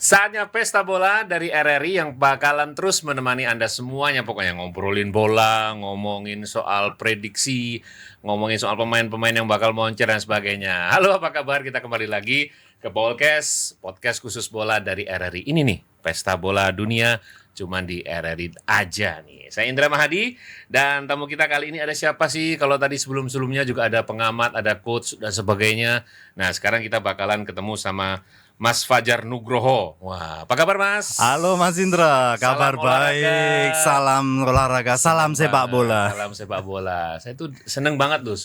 Saatnya pesta bola dari RRI yang bakalan terus menemani Anda semuanya. Pokoknya ngobrolin bola, ngomongin soal prediksi, ngomongin soal pemain-pemain yang bakal moncer dan sebagainya. Halo, apa kabar? Kita kembali lagi ke podcast khusus bola dari RRI. Ini nih, pesta bola dunia cuman di RRI aja nih. Saya Indra Mahadi dan tamu kita kali ini ada siapa sih? Kalau tadi sebelum-sebelumnya juga ada pengamat, ada coach dan sebagainya. Nah, sekarang kita bakalan ketemu sama Mas Fajar Nugroho. Wah, apa kabar Mas? Halo Mas Indra, kabar Salam olahraga. baik, salam olahraga, salam sepak bola. Salam sepak bola. Saya tuh seneng banget tuh.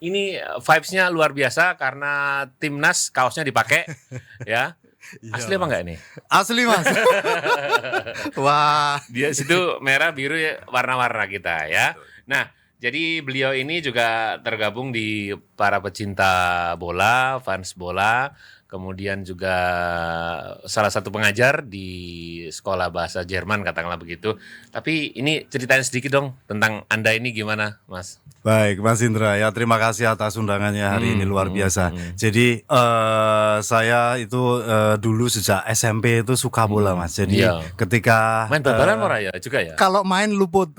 Ini vibes-nya luar biasa karena timnas kaosnya dipakai, ya. Asli apa enggak nih? Asli Mas. Wah, Dia situ merah biru ya, warna-warna kita ya. Nah, jadi beliau ini juga tergabung di para pecinta bola, fans bola. Kemudian juga salah satu pengajar di sekolah bahasa Jerman katakanlah begitu. Tapi ini ceritain sedikit dong tentang Anda ini gimana, Mas? baik Mas Indra ya, terima kasih atas undangannya hari ini luar biasa. Jadi saya itu dulu sejak SMP itu suka bola Mas. Jadi Iya. ketika Main bal-balan ora ya juga ya? kalau main luput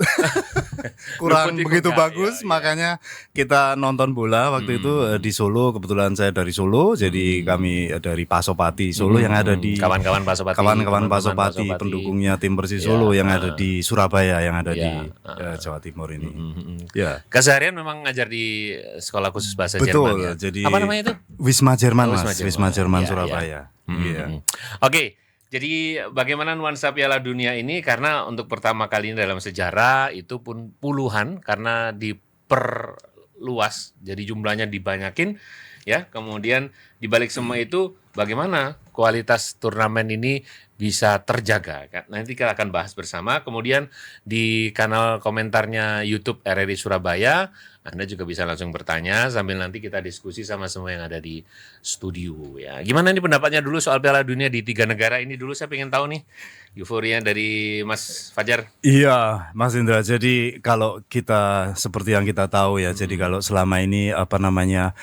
kurang Luput begitu juga, bagus, iya. makanya kita nonton bola waktu itu di Solo. Kebetulan saya dari Solo, jadi kami dari Pasopati Solo yang ada di Kawan-kawan Pasopati, kawan-kawan teman-teman Pasopati, Pasopati. pendukungnya tim Persis Iya, Solo yang ada di Surabaya, yang ada Iya, di Jawa Timur ini. Ya, Keseharian memang ngajar di sekolah khusus bahasa betul. Jerman ya? Jadi Apa namanya itu? Wisma Jerman, Oh, Mas. Wisma Jerman Iya, Surabaya. Iya. Oke, jadi bagaimana nuansa Piala Dunia ini? Karena untuk pertama kali ini dalam sejarah itu pun puluhan karena diperluas, jadi jumlahnya dibanyakin ya. Kemudian di balik semua itu bagaimana kualitas turnamen ini bisa terjaga? Nanti kita akan bahas bersama. Kemudian di kanal komentarnya YouTube RRI Surabaya, Anda juga bisa langsung bertanya sambil nanti kita diskusi sama semua yang ada di studio ya. Gimana nih pendapatnya dulu soal Piala Dunia di 3 negara ini dulu, saya pengen tahu nih. Euforia dari Mas Fajar. Iya, Mas Indra. Jadi kalau kita seperti yang kita tahu ya, jadi kalau selama ini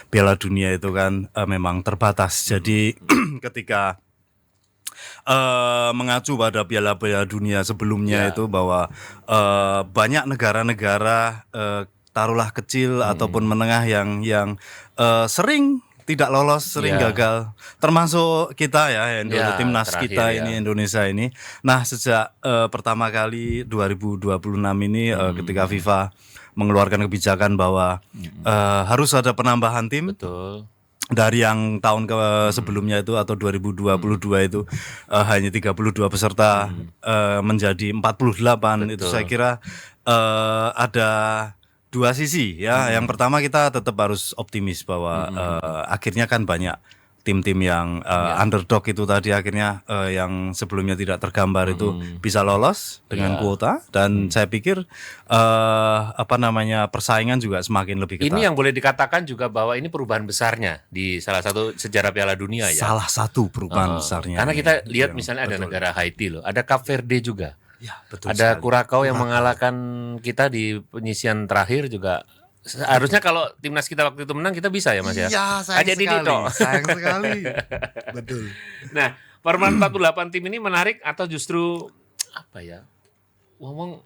Piala Dunia itu kan memang terbatas. Jadi ketika mengacu pada Piala Dunia sebelumnya itu bahwa banyak negara-negara taruhlah kecil ataupun menengah yang sering tidak lolos, sering gagal, termasuk kita ya, timnas terakhir kita ini Indonesia ini. Nah, sejak pertama kali 2026 ini ketika FIFA mengeluarkan kebijakan bahwa harus ada penambahan tim. Betul. Dari yang tahun sebelumnya itu atau 2022 itu hanya 32 peserta menjadi 48. Itu saya kira ada dua sisi ya. Yang pertama kita tetap harus optimis bahwa akhirnya kan banyak tim-tim yang underdog itu tadi akhirnya yang sebelumnya tidak tergambar itu bisa lolos dengan kuota, dan saya pikir persaingan juga semakin lebih ketat. Ini yang boleh dikatakan juga bahwa ini perubahan besarnya di salah satu sejarah Piala Dunia ya. Salah satu perubahan besarnya. Karena ini. kita lihat misalnya ada negara Haiti loh, ada Cape Verde juga. Ya, betul Ada sekali. Curacao yang mengalahkan kita di penyisian terakhir juga. Harusnya kalau timnas kita waktu itu menang kita bisa ya Mas ya. Iya, sayang Aja Didi sekali. toh. Sayang sekali. Betul. Nah, format 48 tim ini menarik atau justru apa ya? Ngomong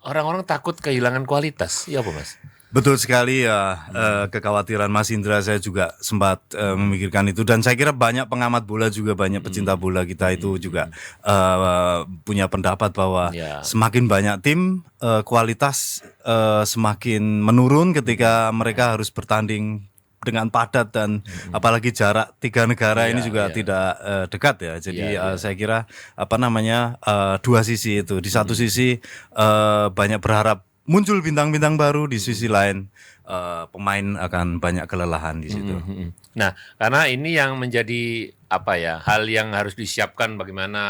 orang-orang takut kehilangan kualitas. Iya apa Mas? Betul sekali ya, kekhawatiran Mas Indra saya juga sempat memikirkan itu, dan saya kira banyak pengamat bola juga, banyak pecinta bola kita itu juga punya pendapat bahwa semakin banyak tim kualitas semakin menurun ketika mereka harus bertanding dengan padat, dan apalagi jarak 3 negara ini juga tidak dekat ya. Jadi saya kira dua sisi itu. Di satu sisi banyak berharap muncul bintang-bintang baru, di sisi lain pemain akan banyak kelelahan di situ. Nah, karena ini yang menjadi hal yang harus disiapkan, bagaimana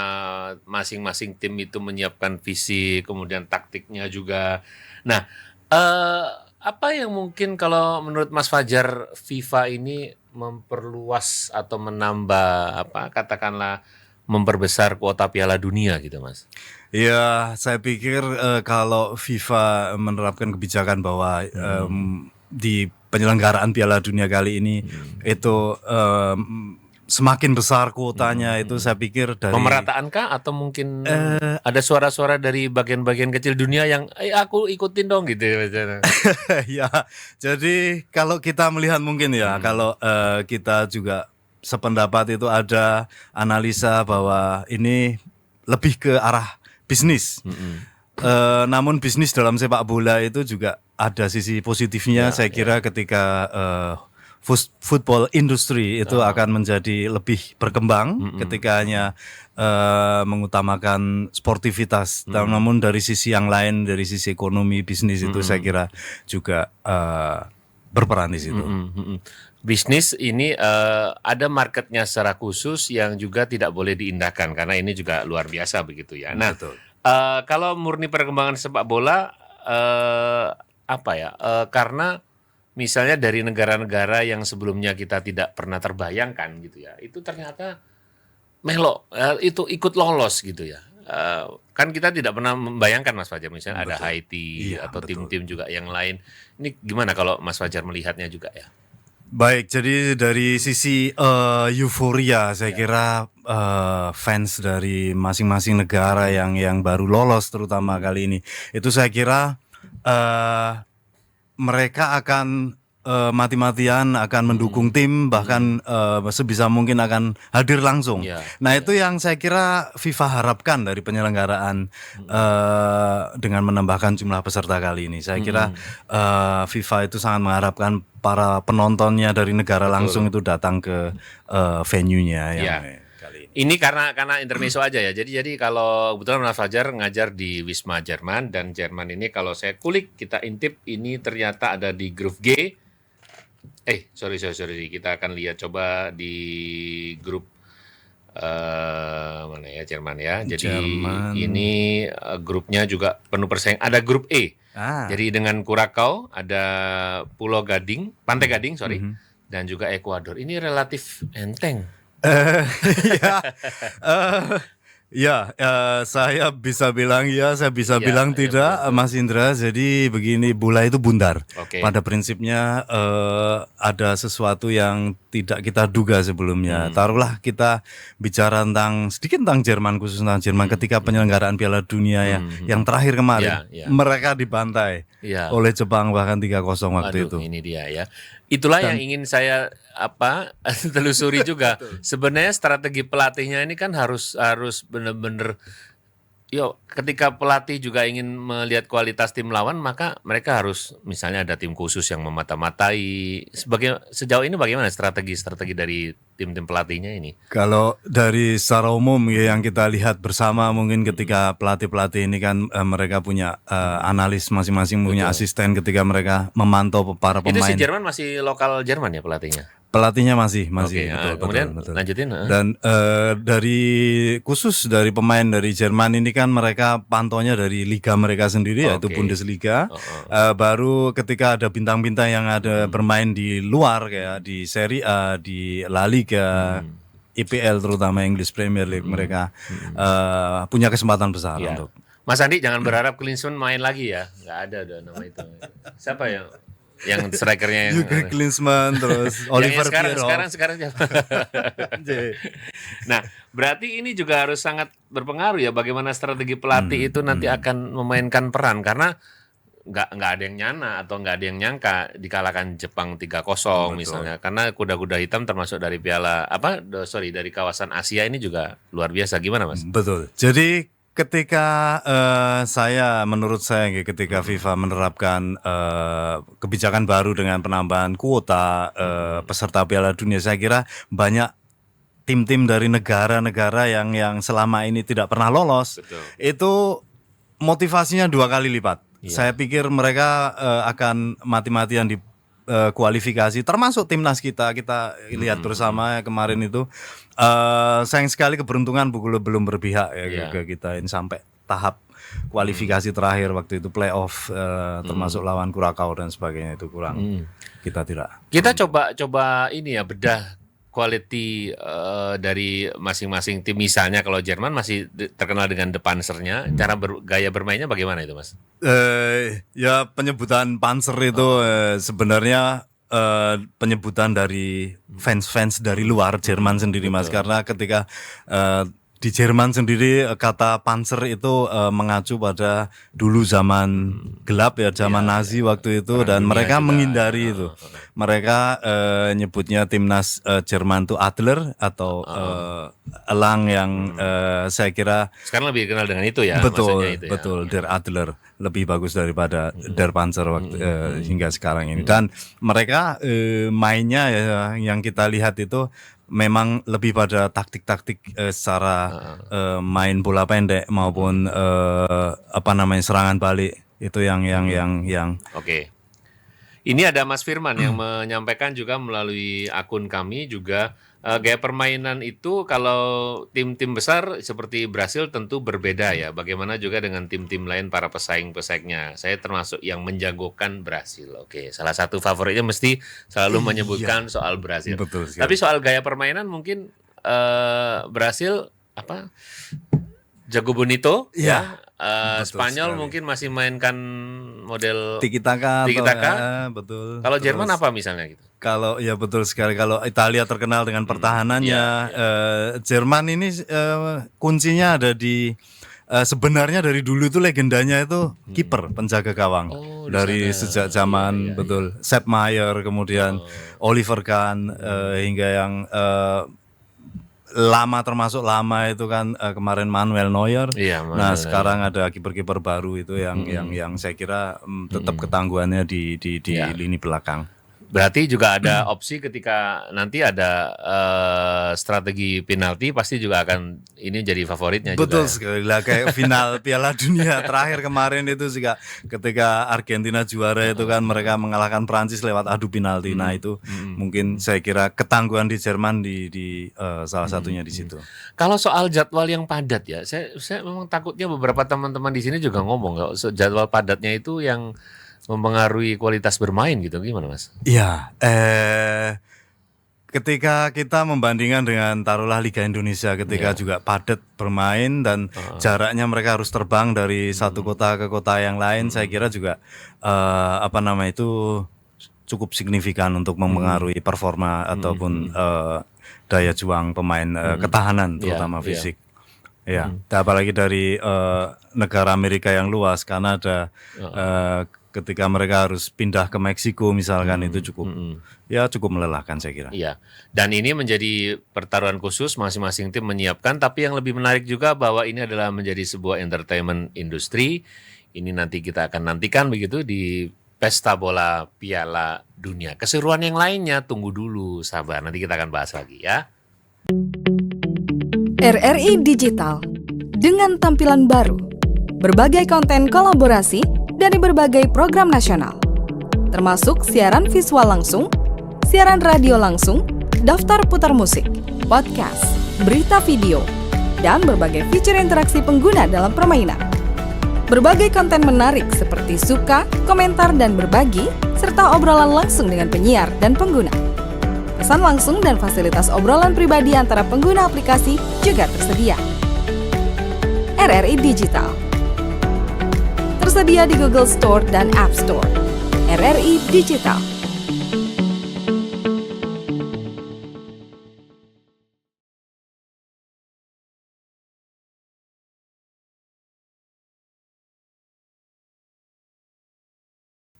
masing-masing tim itu menyiapkan visi, kemudian taktiknya juga. Nah, apa yang mungkin kalau menurut Mas Fajar FIFA ini memperluas atau menambah katakanlah memperbesar kuota Piala Dunia gitu Mas? Ya, saya pikir kalau FIFA menerapkan kebijakan bahwa di penyelenggaraan Piala Dunia kali ini itu semakin besar kuotanya itu saya pikir dari Pemerataankah atau mungkin ada suara-suara dari bagian-bagian kecil dunia yang aku ikutin dong gitu ya. ya. Jadi kalau kita melihat mungkin ya kalau kita juga sependapat itu ada analisa bahwa ini lebih ke arah bisnis. Namun bisnis dalam sepak bola itu juga ada sisi positifnya. Saya kira ketika football industry itu akan menjadi lebih berkembang ketika hanya mengutamakan sportivitas. Namun dari sisi yang lain, dari sisi ekonomi bisnis itu saya kira juga berperan di situ. Bisnis ini ada marketnya secara khusus yang juga tidak boleh diindahkan karena ini juga luar biasa begitu ya. Nah, kalau murni perkembangan sepak bola apa ya? Karena misalnya dari negara-negara yang sebelumnya kita tidak pernah terbayangkan gitu ya, itu ternyata itu ikut lolos gitu ya. Kan kita tidak pernah membayangkan Mas Fajar misalnya ada Haiti atau tim-tim juga yang lain. Ini gimana kalau Mas Fajar melihatnya juga ya? Baik, jadi dari sisi euforia saya kira fans dari masing-masing negara yang baru lolos terutama kali ini itu saya kira mereka akan mati-matian akan mendukung tim bahkan sebisa mungkin akan hadir langsung. Nah itu yang saya kira FIFA harapkan dari penyelenggaraan dengan menambahkan jumlah peserta kali ini. Saya kira FIFA itu sangat mengharapkan para penontonnya dari negara langsung itu datang ke venue-nya yang kali ini. Ini karena intermezzo aja ya. Jadi kalau kebetulan Mas Fajar ngajar di Wisma Jerman dan Jerman ini kalau saya kulik kita intip ini ternyata ada di grup G. Sorry. Kita akan lihat coba di grup mana ya Jerman ya. Jadi Jerman. Ini grupnya juga penuh persaingan. Ada grup E. Jadi dengan Curacao, ada Pulau Gading, Pantai Gading, dan juga Ekuador. Ini relatif enteng. Saya bisa bilang saya bisa bilang tidak, Mas Indra. Jadi begini, bola itu bundar. Pada prinsipnya ada sesuatu yang tidak kita duga sebelumnya. Taruhlah kita bicara sedikit tentang Jerman, khusus tentang Jerman ketika penyelenggaraan Piala Dunia yang terakhir kemarin, mereka dibantai oleh Jepang bahkan 3-0 waktu itu. Ini dia ya. Itulah yang ingin saya telusuri juga. Sebenarnya strategi pelatihnya ini kan harus benar-benar ketika pelatih juga ingin melihat kualitas tim lawan, maka mereka harus misalnya ada tim khusus yang memata-matai. Sejauh ini bagaimana strategi dari tim-tim pelatihnya ini? Kalau dari secara umum yang kita lihat bersama mungkin ketika pelatih-pelatih ini kan mereka punya analis masing-masing, punya asisten ketika mereka memantau para pemain. Itu si Jerman masih lokal Jerman ya pelatihnya? Pelatihnya masih kemudian betul. Lanjutin. Dan khusus dari pemain dari Jerman ini kan mereka pantaunya dari liga mereka sendiri yaitu Bundesliga. Baru ketika ada bintang-bintang yang ada bermain di luar kayak di Serie A, di La Liga, IPL terutama English Premier League mereka punya kesempatan besar untuk. Mas Andi jangan berharap Klinsmann main lagi ya, nggak ada nama itu. Siapa yang strikernya juga Klinsmann terus Oliver Bierhoff. Sekarang siapa? Nah, berarti ini juga harus sangat berpengaruh ya bagaimana strategi pelatih itu nanti akan memainkan peran karena nggak ada yang nyana atau nggak ada yang nyangka dikalahkan Jepang 3-0 misalnya karena kuda-kuda hitam termasuk dari dari kawasan Asia ini juga luar biasa. Gimana Mas? Betul. Jadi ketika menurut saya ketika FIFA menerapkan kebijakan baru dengan penambahan kuota peserta Piala Dunia, saya kira banyak tim-tim dari negara-negara yang selama ini tidak pernah lolos. Itu motivasinya 2 kali lipat. Saya pikir mereka akan mati-matian di kualifikasi, termasuk timnas kita lihat bersama kemarin itu. Sayang sekali keberuntungan belum berpihak ke kita ini sampai tahap kualifikasi terakhir waktu itu playoff termasuk lawan Curacao dan sebagainya itu kurang kita coba ini ya bedah quality dari masing-masing tim. Misalnya kalau Jerman masih terkenal dengan The Panzernya, cara gaya bermainnya bagaimana itu Mas? Ya penyebutan Panzer itu sebenarnya penyebutan dari fans-fans dari luar Jerman sendiri Mas, karena ketika di Jerman sendiri kata Panzer itu mengacu pada dulu zaman gelap ya, zaman Nazi waktu itu, dan mereka menghindari itu. Mereka nyebutnya timnas Jerman itu Adler atau elang yang saya kira sekarang lebih dikenal dengan itu ya. Betul, itu ya. betul. Der Adler lebih bagus daripada Der Panzer waktu hingga sekarang ini. Dan mereka mainnya ya, yang kita lihat itu memang lebih pada taktik-taktik secara main bola pendek maupun serangan balik itu yang Oke. Ini ada Mas Firman yang menyampaikan juga melalui akun kami juga gaya permainan itu kalau tim-tim besar seperti Brasil tentu berbeda ya. Bagaimana juga dengan tim-tim lain para pesaing-pesaingnya. Saya termasuk yang menjagokan Brasil. Oke, salah satu favoritnya mesti selalu menyebutkan soal Brasil. Betul sekali. Tapi soal gaya permainan mungkin Brasil jago bonito ya. Spanyol sekali. Mungkin masih mainkan model tiki taka. Betul. Kalau Jerman apa misalnya gitu? Kalau ya betul sekali. Kalau Italia terkenal dengan pertahanannya, Jerman ini kuncinya ada di sebenarnya dari dulu itu legendanya itu kiper penjaga gawang dari sejak zaman betul Sepp Maier, kemudian Oliver Kahn hingga yang termasuk lama itu kan kemarin Manuel Neuer. Nah sekarang ada kiper-kiper baru itu yang saya kira tetap ketangguhannya di lini belakang. Berarti juga ada opsi ketika nanti ada strategi penalti pasti juga akan ini jadi favoritnya. Betul juga, sekali lah kayak final Piala Dunia terakhir kemarin itu juga ketika Argentina juara itu kan mereka mengalahkan Prancis lewat adu penalti. Nah itu mungkin saya kira ketangguhan di Jerman di salah satunya di situ. Kalau soal jadwal yang padat ya, saya memang takutnya beberapa teman-teman di sini juga ngomong kalau jadwal padatnya itu yang mempengaruhi kualitas bermain gitu, gimana Mas? Iya, ketika kita membandingkan dengan taruhlah Liga Indonesia ketika juga padat bermain dan jaraknya mereka harus terbang dari satu kota ke kota yang lain, saya kira juga itu cukup signifikan untuk mempengaruhi performa ataupun daya juang pemain ketahanan terutama fisik. Ya, apalagi dari negara Amerika yang luas, Kanada, ketika mereka harus pindah ke Meksiko misalkan itu cukup melelahkan saya kira. Iya. Dan ini menjadi pertaruhan khusus masing-masing tim menyiapkan, tapi yang lebih menarik juga bahwa ini adalah menjadi sebuah entertainment industri. Ini nanti kita akan nantikan begitu di Pesta Bola Piala Dunia. Keseruan yang lainnya tunggu dulu, sabar. Nanti kita akan bahas lagi ya. RRI Digital dengan tampilan baru, berbagai konten kolaborasi dari berbagai program nasional, termasuk siaran visual langsung, siaran radio langsung, daftar putar musik, podcast, berita video, dan berbagai fitur interaksi pengguna dalam permainan. Berbagai konten menarik seperti suka, komentar, dan berbagi, serta obrolan langsung dengan penyiar dan pengguna. Pesan langsung dan fasilitas obrolan pribadi antara pengguna aplikasi juga tersedia. RRI Digital tersedia di Google Store dan App Store. RRI Digital.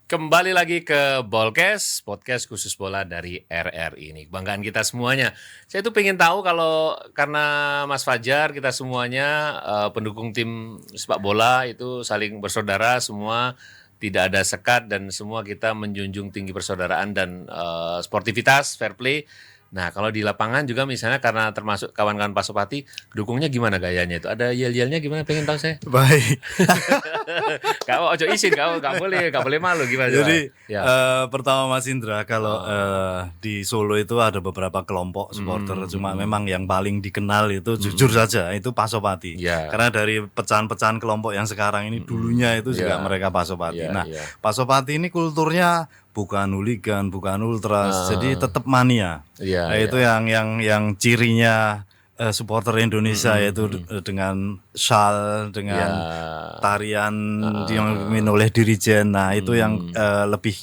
Kembali lagi ke Bolkes, podcast khusus bola dari RRI ini. Kebanggaan kita semuanya. Saya tuh pengen tahu kalau karena Mas Fajar, kita semuanya pendukung tim sepak bola itu saling bersaudara semua, tidak ada sekat dan semua kita menjunjung tinggi persaudaraan dan sportivitas, fair play. Nah kalau di lapangan juga misalnya karena termasuk kawan-kawan Pasopati, dukungnya gimana gayanya itu? Ada yel-yelnya gimana? Pengen tahu saya. Baik. Kau ojo izin, kau gak boleh malu gimana? Jadi pertama Mas Indra, kalau di Solo itu ada beberapa kelompok supporter, cuma memang yang paling dikenal itu jujur saja itu Pasopati. Karena dari pecahan-pecahan kelompok yang sekarang ini dulunya itu juga mereka Pasopati. Pasopati ini kulturnya bukan hooligan, bukan ultras, jadi tetap mania. Itu yang cirinya supporter Indonesia yaitu dengan shawl, dengan tarian yang dipimpin oleh dirijen. Nah, itu yang lebih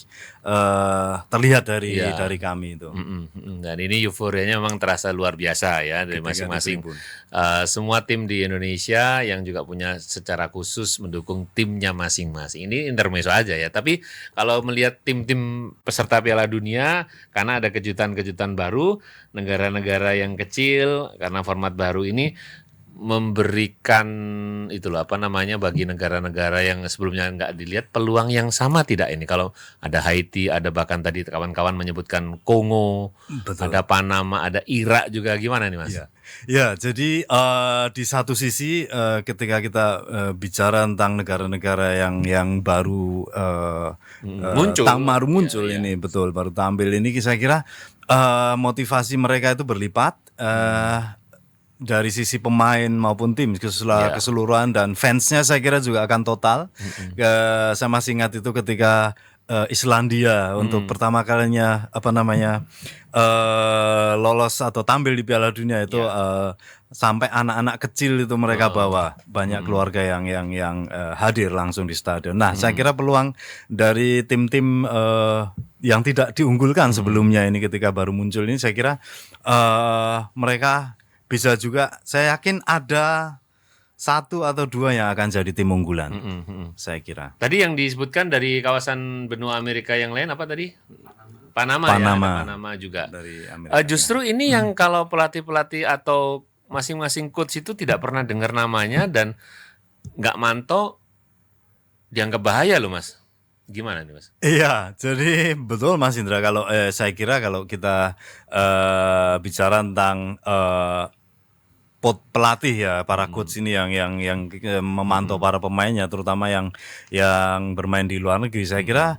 terlihat dari kami itu. Dan ini euforianya memang terasa luar biasa ya dari masing-masing semua tim di Indonesia yang juga punya secara khusus mendukung timnya masing-masing. Ini intermezzo aja ya. Tapi kalau melihat tim-tim peserta Piala Dunia, karena ada kejutan-kejutan baru, negara-negara yang kecil karena format baru ini memberikan bagi negara-negara yang sebelumnya nggak dilihat peluang yang sama tidak ini? Kalau ada Haiti, ada bahkan tadi kawan-kawan menyebutkan Kongo, ada Panama, ada Irak juga, gimana nih Mas? Ya, jadi di satu sisi ketika kita bicara tentang negara-negara yang baru muncul ini, betul, baru tampil ini, saya kira motivasi mereka itu berlipat. Dari sisi pemain maupun tim keseluruhan, dan fansnya saya kira juga akan total. Saya masih ingat itu ketika Islandia untuk pertama kalinya lolos atau tampil di Piala Dunia itu sampai anak-anak kecil itu mereka bawa, banyak keluarga yang hadir langsung di stadion. Nah, saya kira peluang dari tim-tim yang tidak diunggulkan sebelumnya ini ketika baru muncul ini, saya kira mereka bisa juga, saya yakin ada 1 atau 2 yang akan jadi tim unggulan, saya kira. Tadi yang disebutkan dari kawasan benua Amerika yang lain apa tadi? Panama. Ya, Panama juga. Dari Amerika, justru ini yang kalau pelatih-pelatih atau masing-masing coach itu tidak pernah dengar namanya dan nggak mantau, dianggap bahaya loh Mas. Gimana nih Mas? Iya, jadi betul Mas Indra, kalau saya kira kalau kita bicara tentang pelatih ya, para coach ini yang memantau para pemainnya, terutama yang bermain di luar negeri, saya kira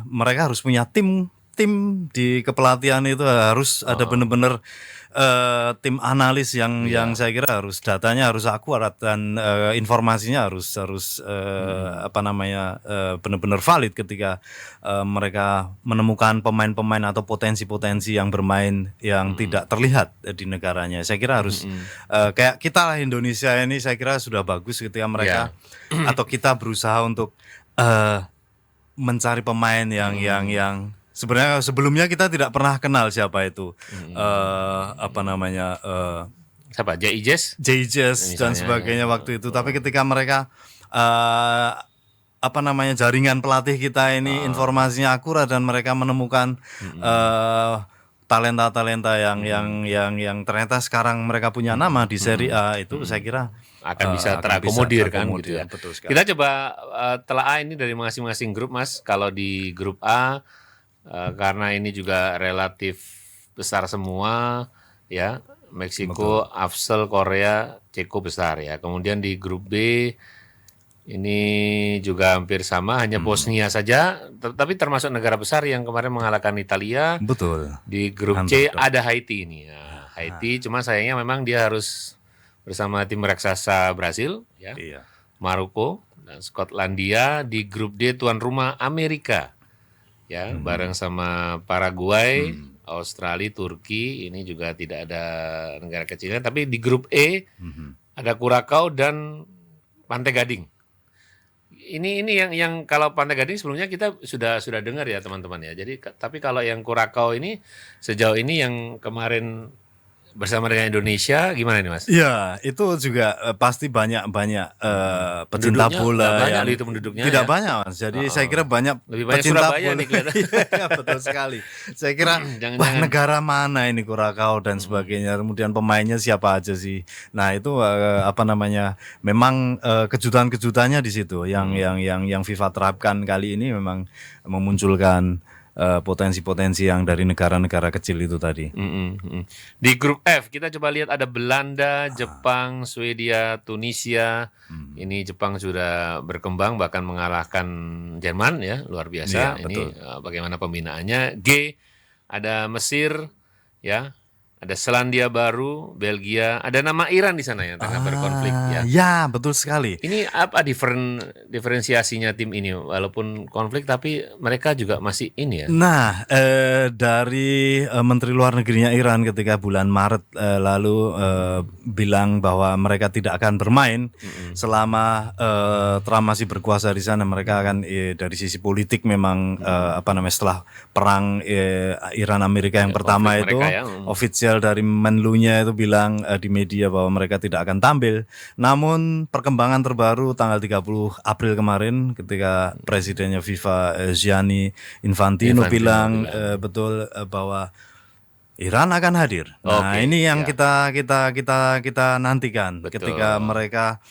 mereka harus punya tim di kepelatihan itu, harus ada benar-benar tim analis yang saya kira harus datanya harus akurat dan informasinya harus benar-benar valid ketika mereka menemukan pemain-pemain atau potensi-potensi yang bermain yang tidak terlihat di negaranya. Saya kira harus kayak kita lah, Indonesia ini saya kira sudah bagus ketika mereka atau kita berusaha untuk mencari pemain yang sebenarnya sebelumnya kita tidak pernah kenal siapa itu, siapa? J.I.J.S dan sebagainya waktu itu. Tapi ketika mereka jaringan pelatih kita ini informasinya akurat dan mereka menemukan talenta-talenta yang ternyata sekarang mereka punya nama di Serie A, itu saya kira akan bisa terakomodir kan gitu ya. Betul sekali. Kita coba telaah ini dari masing-masing grup Mas. Kalau di grup A, karena ini juga relatif besar semua ya, Meksiko, Afsel, Korea, Ceko besar ya. Kemudian di grup B ini juga hampir sama, hanya Bosnia saja, tapi termasuk negara besar yang kemarin mengalahkan Italia. Betul. Di grup C ada Haiti ini ya. Haiti cuma sayangnya memang dia harus bersama tim raksasa Brasil ya. Maroko dan Skotlandia. Di grup D tuan rumah Amerika. Ya, bareng sama Paraguay, Australia, Turki, ini juga tidak ada negara kecilnya. Tapi di grup E ada Kurakau dan Pantai Gading. Ini yang kalau Pantai Gading sebelumnya kita sudah dengar ya teman-teman ya. Jadi tapi kalau yang Kurakau ini sejauh ini yang kemarin bersama dengan Indonesia, gimana nih Mas? Iya, itu juga pasti banyak pecinta bola yang itu penduduknya tidak ya? banyak Mas. Jadi saya kira lebih banyak pecinta Surabaya bola. nih kelihatan. Iya, betul sekali. Saya kira negara mana ini Kurakau dan sebagainya. Kemudian pemainnya siapa aja sih? Nah, itu memang kejutan-kejutannya di situ yang FIFA terapkan kali ini, memang memunculkan potensi-potensi yang dari negara-negara kecil itu tadi. Di grup F kita coba lihat ada Belanda, Jepang, Swedia, Tunisia. Ini Jepang sudah berkembang bahkan mengalahkan Jerman ya, luar biasa. Ya, ini bagaimana pembinaannya. G ada Mesir ya, ada Selandia Baru, Belgia, ada nama Iran di sana yang tengah berkonflik ya. Ya, betul sekali. Ini apa diferensiasinya tim ini? Walaupun konflik tapi mereka juga masih ini ya. Nah, dari Menteri Luar Negerinya Iran ketika bulan Maret lalu bilang bahwa mereka tidak akan bermain selama Trump masih berkuasa di sana. Mereka akan dari sisi politik memang setelah perang Iran Amerika yang pertama itu mereka ya. ofisial dari Menlunya itu bilang di media bahwa mereka tidak akan tampil. Namun perkembangan terbaru tanggal 30 April kemarin ketika presidennya FIFA Gianni Infantino bilang betul bahwa Iran akan hadir. Nah, ini yang kita nantikan. Betul. Ketika mereka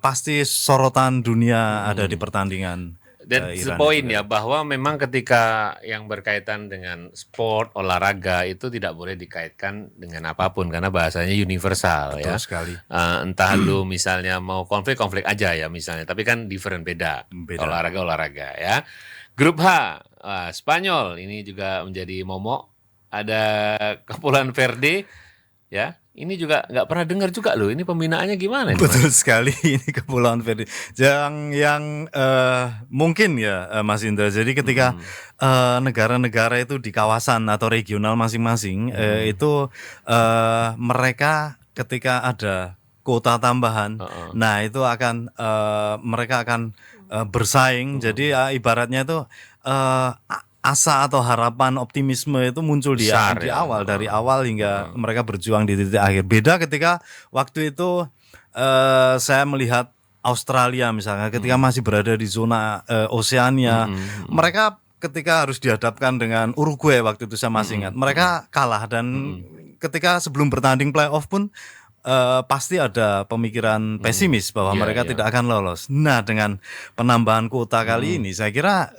pasti sorotan dunia ada di pertandingan. Dan poin ya bahwa memang ketika yang berkaitan dengan sport olahraga itu tidak boleh dikaitkan dengan apapun karena bahasanya universal. Betul ya. Sekali. Entah lu misalnya mau konflik aja ya misalnya, tapi kan different beda. Olahraga ya. Grup H, Spanyol ini juga menjadi momok. Ada Kepulauan Verde ya. Ini juga nggak pernah dengar juga loh. Ini pembinaannya gimana? Betul sekali, ini Kepulauan Verde. Yang mungkin ya Mas Indra. Jadi ketika negara-negara itu di kawasan atau regional masing-masing itu mereka ketika ada kuota tambahan, nah itu akan mereka akan bersaing. Jadi ibaratnya itu asa atau harapan optimisme itu muncul dari awal hingga mereka berjuang di titik akhir. Beda ketika waktu itu saya melihat Australia misalnya ketika masih berada di zona Oseania, mereka ketika harus dihadapkan dengan Uruguay waktu itu saya masih ingat, mereka kalah dan ketika sebelum bertanding playoff pun pasti ada pemikiran pesimis bahwa mereka tidak akan lolos. Nah, dengan penambahan kuota kali ini, saya kira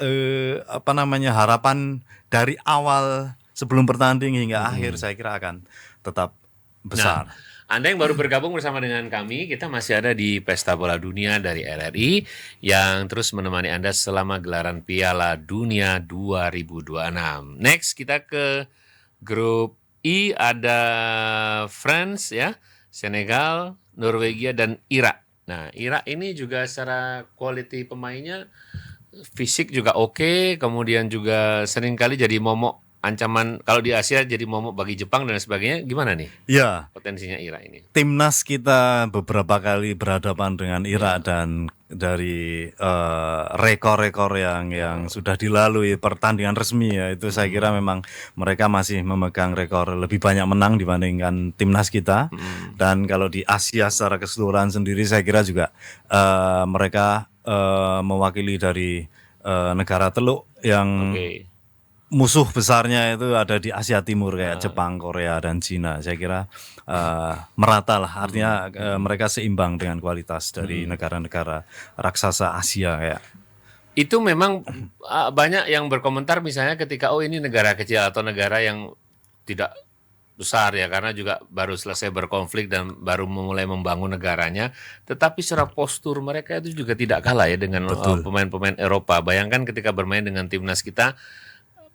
harapan dari awal sebelum bertanding hingga akhir saya kira akan tetap besar. Nah, Anda yang baru bergabung bersama dengan kami, kita masih ada di Pesta Bola Dunia dari RRI yang terus menemani Anda selama gelaran Piala Dunia 2026. Next kita ke grup I, ada France ya. Senegal, Norwegia, dan Irak. Nah, Irak ini juga secara quality pemainnya, fisik juga oke, kemudian juga seringkali jadi momok ancaman kalau di Asia jadi momok bagi Jepang dan sebagainya. Gimana nih? Ya, potensinya Irak ini. Timnas kita beberapa kali berhadapan dengan Irak dan dari rekor-rekor yang sudah dilalui pertandingan resmi ya itu saya kira memang mereka masih memegang rekor lebih banyak menang dibandingkan timnas kita. Dan kalau di Asia secara keseluruhan sendiri saya kira juga mereka mewakili dari negara teluk yang musuh besarnya itu ada di Asia Timur kayak Jepang, Korea, dan Cina. Saya kira merata lah, artinya mereka seimbang dengan kualitas dari negara-negara raksasa Asia kayak. Itu memang banyak yang berkomentar misalnya ketika ini negara kecil atau negara yang tidak besar ya karena juga baru selesai berkonflik dan baru memulai membangun negaranya, tetapi secara postur mereka itu juga tidak kalah ya dengan pemain-pemain Eropa. Bayangkan ketika bermain dengan timnas kita,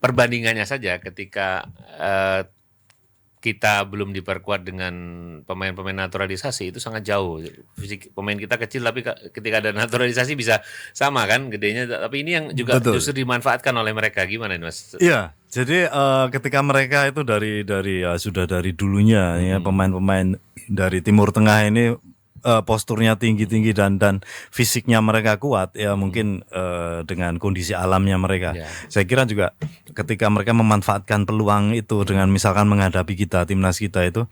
perbandingannya saja ketika kita belum diperkuat dengan pemain-pemain naturalisasi itu sangat jauh. Fisik pemain kita kecil tapi ketika ada naturalisasi bisa sama kan gedenya. Tapi ini yang juga justru dimanfaatkan oleh mereka. Gimana Mas? Iya, jadi ketika mereka itu sudah dari dulunya ya pemain-pemain dari Timur Tengah ini posturnya tinggi-tinggi dan fisiknya mereka kuat ya mungkin dengan kondisi alamnya mereka. Saya kira juga ketika mereka memanfaatkan peluang itu dengan misalkan menghadapi kita timnas kita itu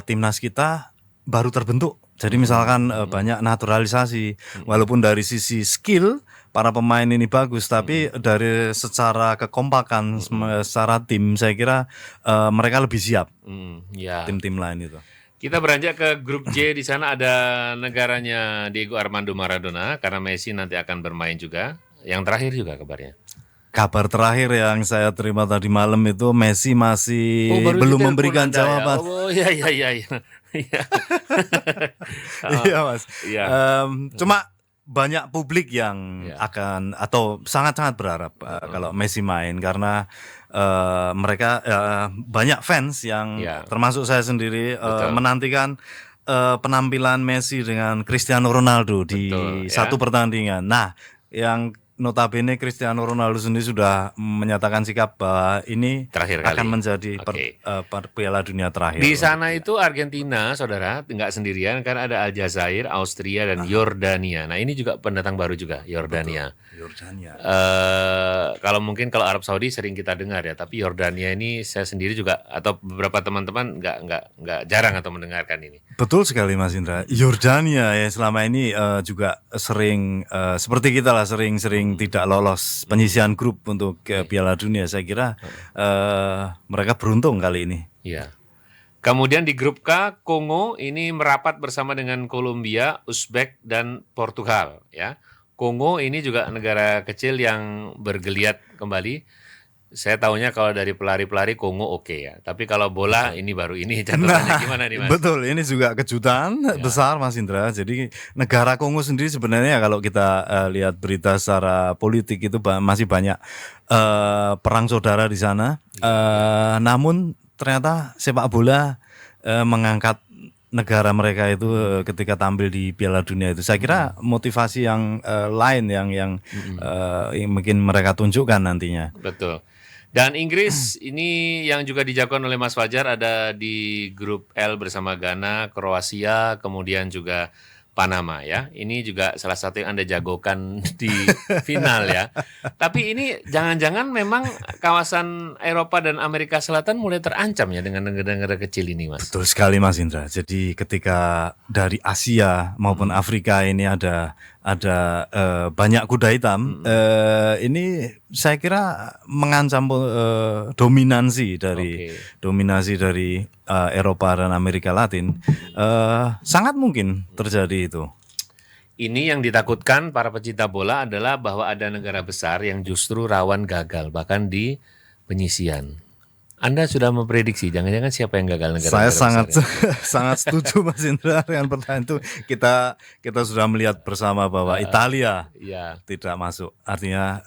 timnas kita baru terbentuk. Jadi misalkan banyak naturalisasi walaupun dari sisi skill para pemain ini bagus tapi dari secara kekompakan secara tim saya kira mereka lebih siap. Tim-tim lain itu. Kita beranjak ke grup J, di sana ada negaranya Diego Armando Maradona karena Messi nanti akan bermain juga. Yang terakhir juga kabarnya. Kabar terakhir yang saya terima tadi malam itu Messi masih belum memberikan jawaban. Ya? Iya. Iya Mas. Cuma banyak publik yang akan atau sangat-sangat berharap kalau Messi main karena mereka banyak fans yang Ya. termasuk saya sendiri Betul. menantikan penampilan Messi dengan Cristiano Ronaldo di Betul, ya. satu pertandingan. Nah, yang notabene Cristiano Ronaldo sendiri sudah menyatakan sikap bahwa ini Terakhir akan kali. menjadi Oke. Piala Dunia terakhir. Di sana itu Argentina, saudara, nggak sendirian karena ada Aljazair, Austria, dan Yordania. Nah ini juga pendatang baru juga, Yordania. Yordania. Kalau mungkin kalau Arab Saudi sering kita dengar ya, tapi Yordania ini saya sendiri juga atau beberapa teman-teman nggak jarang atau mendengarkan ini. Betul sekali Mas Indra. Yordania ya selama ini juga sering seperti kita lah sering tidak lolos penyisihan grup untuk Piala Dunia. Saya kira mereka beruntung kali ini. Iya. Kemudian di grup K, Kongo ini merapat bersama dengan Kolombia, Uzbek, dan Portugal. Ya, Kongo ini juga negara kecil yang bergeliat kembali. Saya tahunya kalau dari pelari-pelari Kongo oke ya. Tapi kalau bola ini baru ini catatannya gimana nih Mas? Betul, ini juga kejutan besar Mas Indra. Jadi negara Kongo sendiri sebenarnya kalau kita lihat berita secara politik itu masih banyak perang saudara di sana. Namun ternyata sepak bola mengangkat negara mereka itu ketika tampil di Piala Dunia itu. Saya kira motivasi yang lain yang mungkin mereka tunjukkan nantinya. Betul. Dan Inggris ini yang juga dijagokan oleh Mas Fajar ada di grup L bersama Ghana, Kroasia, kemudian juga Panama ya. Ini juga salah satu yang Anda jagokan di final ya. Tapi ini jangan-jangan memang kawasan Eropa dan Amerika Selatan mulai terancam ya dengan negara-negara kecil ini, Mas. Betul sekali Mas Indra. Jadi ketika dari Asia maupun Afrika ini ada banyak kuda hitam, ini saya kira mengancam dominasi dari Eropa dan Amerika Latin. Sangat mungkin terjadi itu. Ini yang ditakutkan para pecinta bola adalah bahwa ada negara besar yang justru rawan gagal bahkan di penyisian. Anda sudah memprediksi jangan-jangan siapa yang gagal negara-negara Saya besar sangat setuju Mas Indra dengan pertanyaan itu. Kita sudah melihat bersama bahwa Italia ya. tidak masuk. Artinya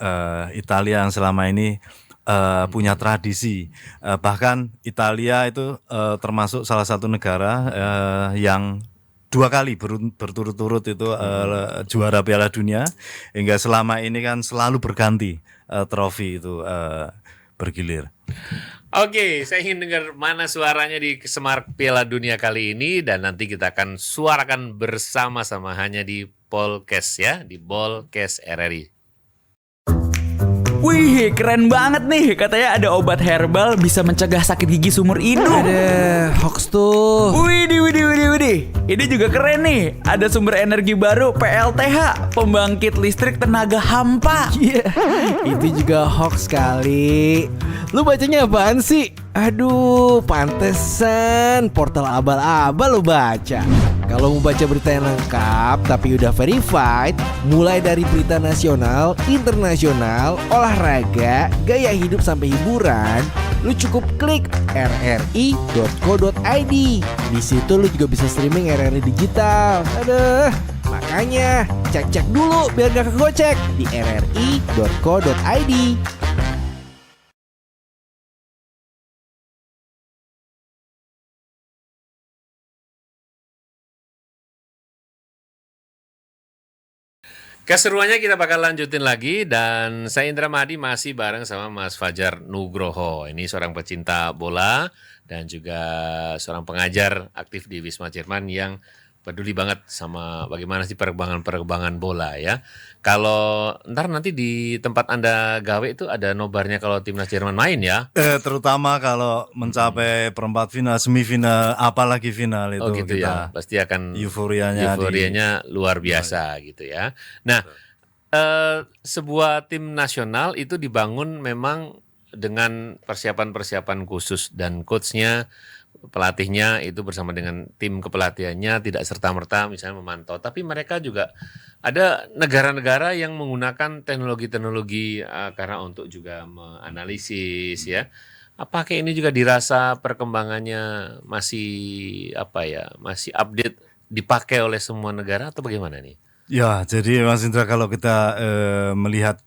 Italia yang selama ini punya tradisi. Bahkan Italia itu termasuk salah satu negara yang 2 kali berturut-turut itu juara Piala Dunia, hingga selama ini kan selalu berganti trofi itu bergilir. Oke, saya ingin dengar mana suaranya di Semarak Piala Dunia kali ini dan nanti kita akan suarakan bersama-sama hanya di Polcast ya, di Bolcast RRI. Wih, keren banget nih. Katanya ada obat herbal bisa mencegah sakit gigi seumur hidup. Ada hoax tuh. Widih. Ini juga keren nih. Ada sumber energi baru PLTH, pembangkit listrik tenaga hampa. Iya, itu juga hoax kali. Lu bacanya apaan sih? Aduh, pantesan portal abal-abal lu baca. Kalau mau baca berita yang lengkap tapi udah verified, mulai dari berita nasional, internasional, olahraga, gaya hidup sampai hiburan, lu cukup klik rri.co.id. Di situ lu juga bisa streaming RRI digital. Aduh, makanya cek-cek dulu biar gak kegocek di rri.co.id. Keseruannya kita bakal lanjutin lagi dan saya Indra Mahdi masih bareng sama Mas Fajar Nugroho. Ini seorang pecinta bola dan juga seorang pengajar aktif di Wisma Jerman yang peduli banget sama bagaimana sih perkembangan bola ya. Kalau ntar nanti di tempat Anda gawe itu ada nobarnya kalau timnas Jerman main ya. Terutama kalau mencapai perempat final, semifinal, apalagi final itu Oh gitu ya, kita pasti akan euforianya luar biasa gitu ya. Nah, sebuah tim nasional itu dibangun memang dengan persiapan-persiapan khusus dan coachnya, pelatihnya itu bersama dengan tim kepelatihannya tidak serta-merta misalnya memantau, tapi mereka juga ada negara-negara yang menggunakan teknologi-teknologi karena untuk juga menganalisis ya. Apakah ini juga dirasa perkembangannya masih masih update dipakai oleh semua negara atau bagaimana nih? Ya, jadi Mas Indra kalau kita melihat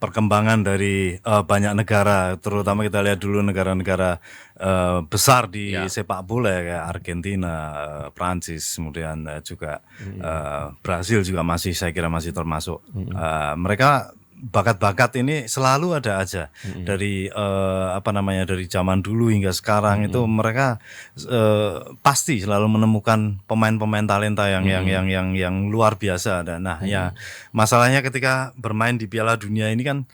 perkembangan dari banyak negara, terutama kita lihat dulu negara-negara besar di sepak bola kayak Argentina, Prancis, kemudian juga Brasil juga masih saya kira masih termasuk. Mereka bakat-bakat ini selalu ada aja dari dari zaman dulu hingga sekarang itu mereka pasti selalu menemukan pemain-pemain talenta yang luar biasa. Dan ya masalahnya ketika bermain di Piala Dunia ini kan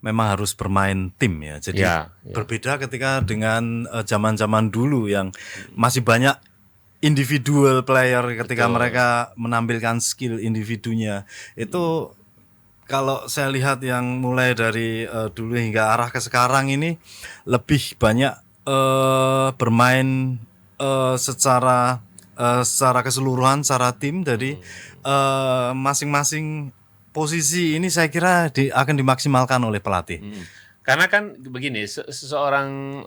memang harus bermain tim ya. Jadi berbeda ketika dengan zaman-zaman dulu yang masih banyak individual player ketika mereka menampilkan skill individunya itu. Kalau saya lihat yang mulai dari dulu hingga arah ke sekarang ini lebih banyak bermain secara keseluruhan, secara tim. Jadi masing-masing posisi ini saya kira akan dimaksimalkan oleh pelatih. Karena kan begini, seseorang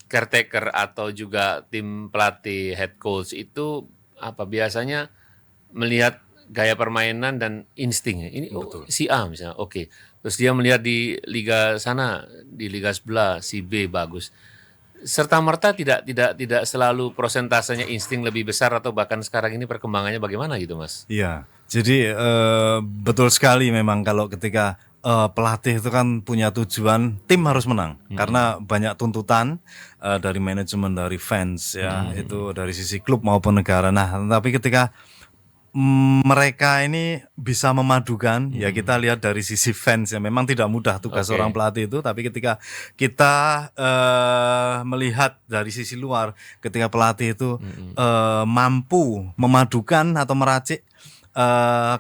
caretaker atau juga tim pelatih head coach itu biasanya melihat gaya permainan dan insting. Ini si A misalnya, oke. Terus dia melihat di liga sana, di liga sebelah si B bagus. Serta-merta tidak selalu prosentasenya insting lebih besar atau bahkan sekarang ini perkembangannya bagaimana gitu, Mas? Iya. Jadi betul sekali memang kalau ketika pelatih itu kan punya tujuan tim harus menang karena banyak tuntutan dari manajemen, dari fans ya, itu dari sisi klub maupun negara. Nah, tapi ketika mereka ini bisa memadukan ya, kita lihat dari sisi fans ya, memang tidak mudah tugas seorang pelatih itu, tapi ketika kita melihat dari sisi luar, ketika pelatih itu mampu memadukan atau meracik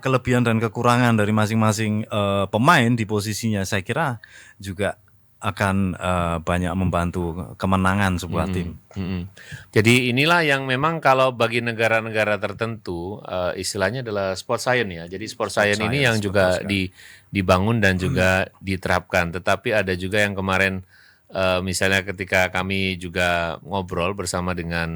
kelebihan dan kekurangan dari masing-masing pemain di posisinya, saya kira juga akan banyak membantu kemenangan sebuah tim. Jadi inilah yang memang kalau bagi negara-negara tertentu istilahnya adalah sport science ya. Jadi sport science ini yang juga dibangun dan juga diterapkan. Tetapi ada juga yang kemarin misalnya ketika kami juga ngobrol bersama dengan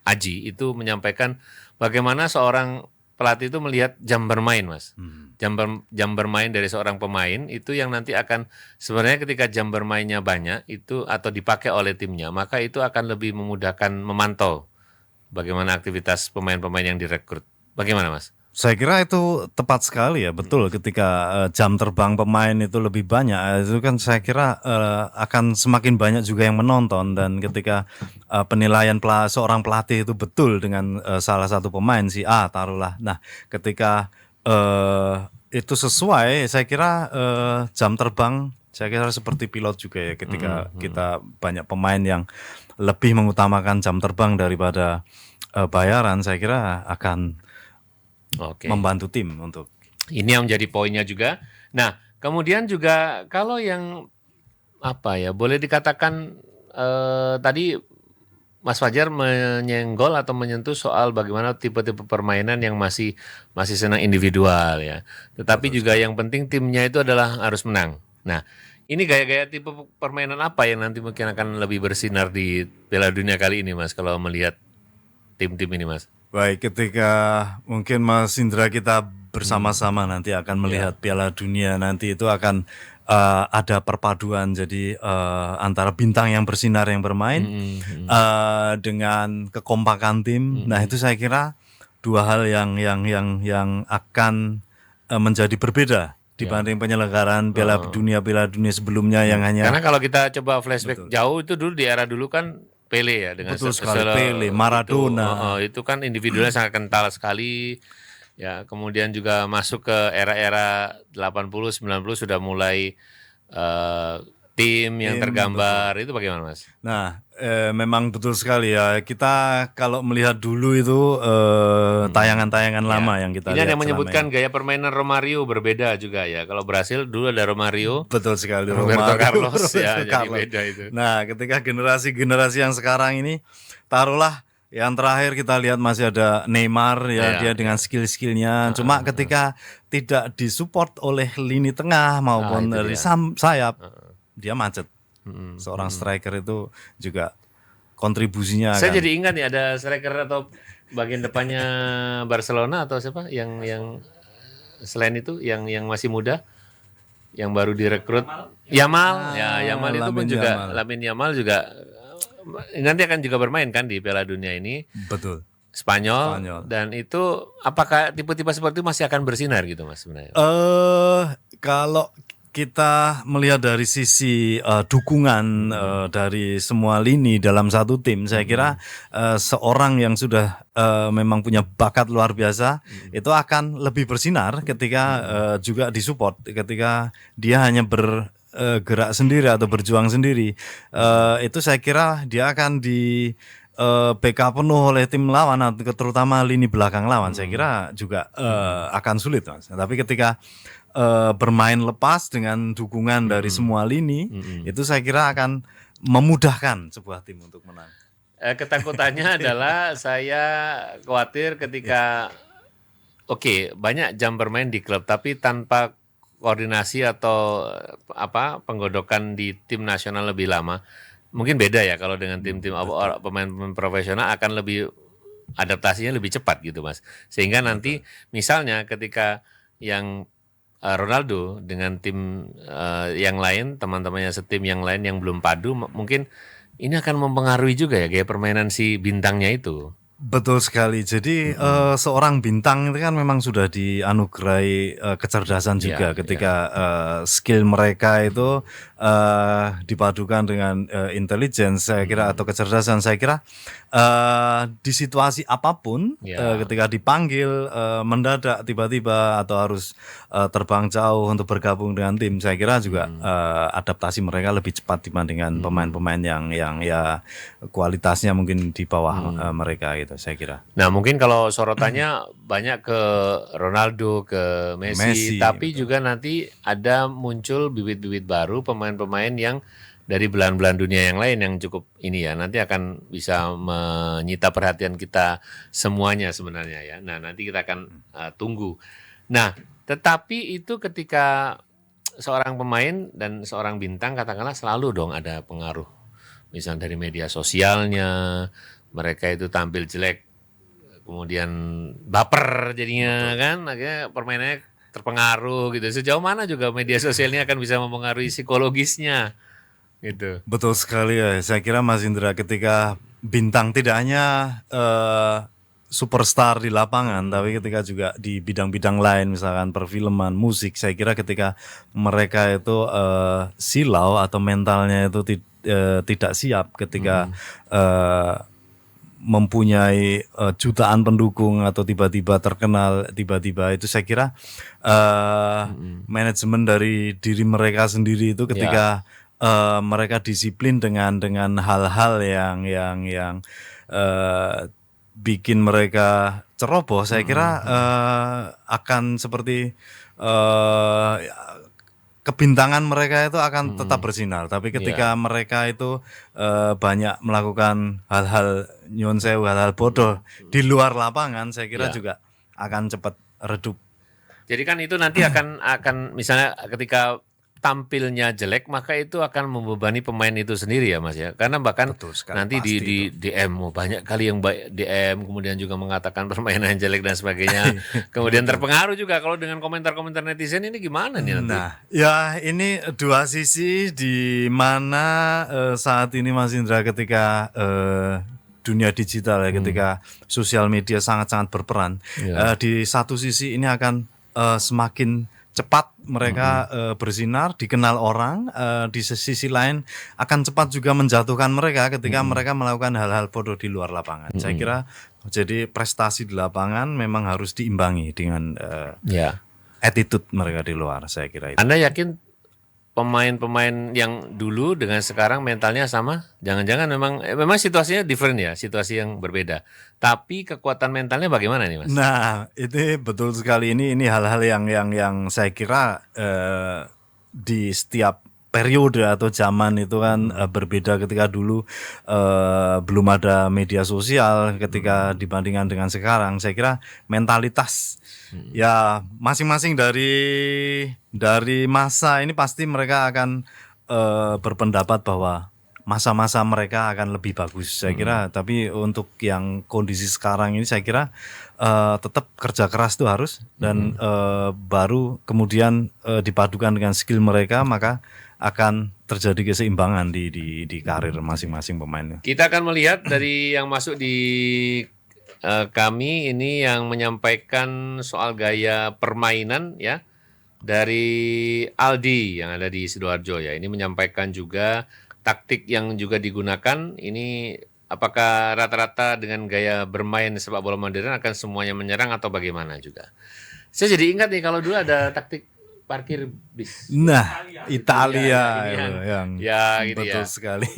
Aji itu menyampaikan bagaimana seorang pelatih itu melihat jam bermain, Mas. Jam bermain dari seorang pemain itu yang nanti akan sebenarnya ketika jam bermainnya banyak itu atau dipakai oleh timnya, maka itu akan lebih memudahkan memantau bagaimana aktivitas pemain-pemain yang direkrut. Bagaimana, Mas? Saya kira itu tepat sekali ya, betul. Ketika jam terbang pemain itu lebih banyak, itu kan saya kira akan semakin banyak juga yang menonton. Dan ketika penilaian seorang pelatih itu betul dengan salah satu pemain si A taruhlah. Nah, ketika itu sesuai, saya kira jam terbang, saya kira seperti pilot juga ya. Ketika kita banyak pemain yang lebih mengutamakan jam terbang daripada bayaran, saya kira akan membantu tim untuk ini yang menjadi poinnya juga. Nah, kemudian juga kalau yang boleh dikatakan tadi Mas Fajar menyenggol atau menyentuh soal bagaimana tipe-tipe permainan yang masih senang individual ya. Tetapi juga yang penting timnya itu adalah harus menang. Nah, ini gaya-gaya tipe permainan apa yang nanti mungkin akan lebih bersinar di Piala Dunia kali ini, Mas, kalau melihat tim-tim ini, Mas? Baik, ketika mungkin Mas Indra kita bersama-sama nanti akan melihat Piala Dunia, nanti itu akan ada perpaduan jadi antara bintang yang bersinar yang bermain dengan kekompakan tim. Nah, itu saya kira dua hal yang akan menjadi berbeda dibanding penyelenggaraan Piala Dunia sebelumnya yang hanya. Karena kalau kita coba flashback jauh itu dulu di era dulu kan Pele ya dengan Pele, Maradona. Itu kan individualnya sangat kental sekali. Ya, kemudian juga masuk ke era-era 80 90 sudah mulai tim yang tergambar. Itu bagaimana, Mas? Nah, memang betul sekali ya. Kita kalau melihat dulu itu tayangan-tayangan lama yang kita lihat. Ini ada yang menyebutkan gaya permainan Romario berbeda juga ya. Kalau Brasil dulu ada Romario. Betul sekali. Roberto Carlos ya, jadi beda itu. Nah, ketika generasi yang sekarang ini, taruhlah yang terakhir kita lihat masih ada Neymar ya, dia dengan skill-skillnya. Cuma ketika tidak disupport oleh lini tengah maupun dari sayap, dia macet. Seorang striker itu juga kontribusinya. Saya jadi ingat nih ada striker atau bagian depannya Barcelona atau siapa yang selain itu yang masih muda, yang baru direkrut? Yamal. Ya, Yamal itu pun juga, Lamine Yamal juga nanti akan juga bermain kan di Piala Dunia ini. Betul. Spanyol. Dan itu apakah tipe-tipe seperti itu masih akan bersinar gitu Mas sebenarnya? Kalau kita melihat dari sisi dukungan dari semua lini dalam satu tim, saya kira seorang yang sudah memang punya bakat luar biasa itu akan lebih bersinar ketika juga disupport, ketika dia hanya bergerak sendiri atau berjuang sendiri. Itu saya kira dia akan di backup penuh oleh tim lawan, terutama lini belakang lawan. Saya kira juga akan sulit, Mas. Tapi ketika bermain lepas dengan dukungan dari semua lini, itu saya kira akan memudahkan sebuah tim untuk menang. Ketakutannya adalah saya khawatir ketika banyak jam bermain di klub tapi tanpa koordinasi atau penggodokan di tim nasional lebih lama. Mungkin beda ya kalau dengan tim-tim pemain-pemain profesional akan lebih adaptasinya lebih cepat gitu Mas. Sehingga nanti misalnya ketika yang Ronaldo dengan tim yang lain, teman-temannya setim yang lain yang belum padu, mungkin ini akan mempengaruhi juga ya gaya permainan si bintangnya itu. Betul sekali. Jadi seorang bintang itu kan memang sudah dianugerahi kecerdasan juga ketika skill mereka itu dipadukan dengan intelligence saya kira atau kecerdasan. Saya kira di situasi apapun ketika dipanggil mendadak tiba-tiba atau harus terbang jauh untuk bergabung dengan tim, saya kira juga adaptasi mereka lebih cepat dibandingkan pemain-pemain yang ya kualitasnya mungkin di bawah mereka gitu. Saya kira. Nah mungkin kalau sorotannya banyak ke Ronaldo, ke Messi tapi betul. Juga nanti ada muncul bibit-bibit baru pemain-pemain yang dari belahan-belahan dunia yang lain yang cukup ini ya nanti akan bisa menyita perhatian kita semuanya sebenarnya ya. Nah nanti kita akan tunggu. Nah tetapi itu ketika seorang pemain dan seorang bintang katakanlah selalu dong ada pengaruh. Misalnya dari media sosialnya. Mereka itu tampil jelek, kemudian baper jadinya kan, akhirnya permainannya terpengaruh gitu. Sejauh mana juga media sosial ini akan bisa mempengaruhi psikologisnya gitu. Betul sekali ya, saya kira Mas Indra ketika bintang tidak hanya superstar di lapangan, tapi ketika juga di bidang-bidang lain, misalkan perfilman, musik, saya kira ketika mereka itu silau atau mentalnya itu tidak siap ketika mempunyai jutaan pendukung atau tiba-tiba terkenal, tiba-tiba itu saya kira manajemen dari diri mereka sendiri itu ketika mereka disiplin dengan hal-hal yang bikin mereka ceroboh, saya kira akan seperti kebintangan mereka itu akan tetap bersinar. Tapi ketika mereka itu banyak melakukan hal-hal nyuwun sewu, hal-hal bodoh di luar lapangan, saya kira juga akan cepat redup. Jadi kan itu nanti akan misalnya ketika tampilnya jelek maka itu akan membebani pemain itu sendiri ya Mas ya. Karena bahkan nanti di DM banyak kali yang DM kemudian juga mengatakan permainan jelek dan sebagainya. Kemudian terpengaruh juga kalau dengan komentar-komentar netizen ini gimana nih nanti? Nah, ya ini dua sisi di mana saat ini Mas Indra ketika dunia digital ya, ketika sosial media sangat-sangat berperan. Di satu sisi ini akan semakin cepat mereka bersinar, dikenal orang, di sisi lain akan cepat juga menjatuhkan mereka ketika mereka melakukan hal-hal bodoh di luar lapangan. Saya kira jadi prestasi di lapangan memang harus diimbangi dengan attitude mereka di luar, saya kira itu. Anda yakin pemain-pemain yang dulu dengan sekarang mentalnya sama? Jangan-jangan memang situasinya different ya, situasi yang berbeda. Tapi kekuatan mentalnya bagaimana nih Mas? Nah, itu betul sekali, ini hal-hal yang saya kira di setiap periode atau zaman itu kan berbeda. Ketika dulu belum ada media sosial, ketika dibandingkan dengan sekarang, saya kira mentalitas ya masing-masing dari masa ini pasti mereka akan berpendapat bahwa masa-masa mereka akan lebih bagus saya kira. Tapi untuk yang kondisi sekarang ini saya kira tetap kerja keras itu harus, dan baru kemudian dipadukan dengan skill mereka, maka akan terjadi keseimbangan di karir masing-masing pemainnya. Kita akan melihat dari yang masuk di kami ini yang menyampaikan soal gaya permainan ya, dari Aldi yang ada di Sidoarjo ya. Ini menyampaikan juga taktik yang juga digunakan. Ini apakah rata-rata dengan gaya bermain sepak bola modern akan semuanya menyerang atau bagaimana juga? Saya jadi ingat nih kalau dulu ada taktik parkir bis. Nah, Italia Ya, yang ya, gitu betul ya. sekali.